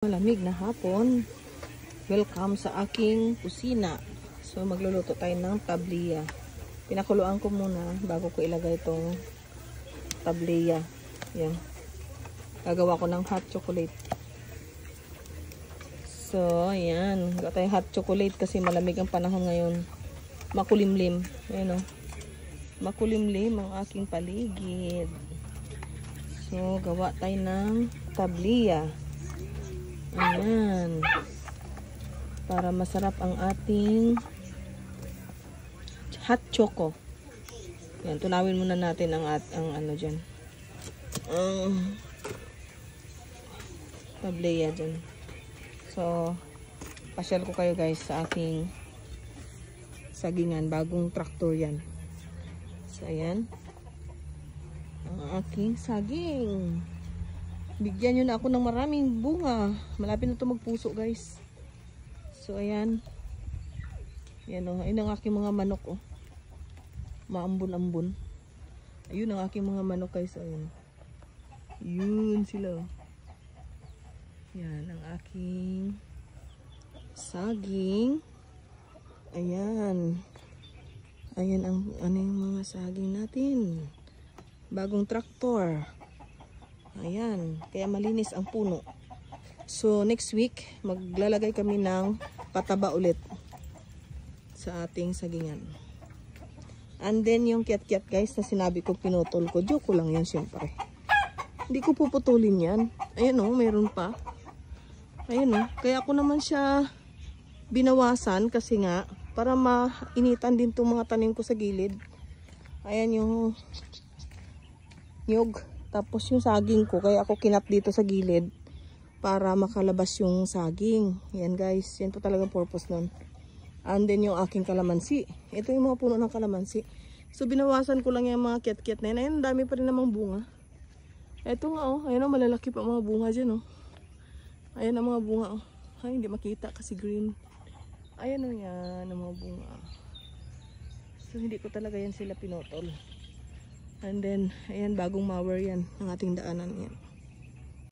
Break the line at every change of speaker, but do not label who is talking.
Malamig na hapon. Welcome sa aking kusina. So magluluto tayo ng tabliya. Pinakuluan ko muna bago ko ilagay itong tabliya. Yan. Gagawa ko ng hot chocolate. So ayan. Gawa tayong hot chocolate kasi malamig ang panahon ngayon. Makulimlim. Ayan o. Makulimlim ang aking paligid. So gawa tayo ng tabliya. Ayan. Para masarap ang ating hot choco. Ayan, tunawin muna natin ang ano dyan. Tabliya dyan. So, pasyal ko kayo guys sa aking sagingan. Bagong traktor yan. So, ayan. Ang aking saging. Bigyan nyo na ako ng maraming bunga. Malapit na ito magpuso guys. So ayan. Ayan o. Ayun ang aking mga manok o. Maambun-ambun. Ayun ang aking mga manok guys. Ayun. Yun sila o. Ayan ang aking saging. Ayan. Ayan ang yung mga saging natin. Bagong traktor. Ayan, kaya malinis ang puno. So next week maglalagay kami ng pataba ulit sa ating sagingan. And then yung kiat-kiat guys na sinabi ko pinutol ko, joke ko lang yan syempre. Hindi ko puputulin yan. Ayan o, mayroon pa. Ayan o, kaya ako naman siya binawasan kasi nga para mainitan din itong mga tanim ko sa gilid. Ayan yung nyug. Tapos yung saging ko, kaya ako kinap dito sa gilid para makalabas yung saging. Yan guys, yan po talagang purpose nun. And then yung aking kalamansi. Ito yung mga puno ng kalamansi. So binawasan ko lang yung mga kiat-kiat na yan. Ayan, dami pa rin namang bunga. Ito nga oh, ayan oh, malalaki pa mga bunga dyan oh. Ayan ang mga bunga oh. Ay, hindi makita kasi green. Ayan oh yan, ang mga bunga. So hindi ko talaga yan sila pinotol. And then, ayan, bagong mower yan, ang ating daanan yan.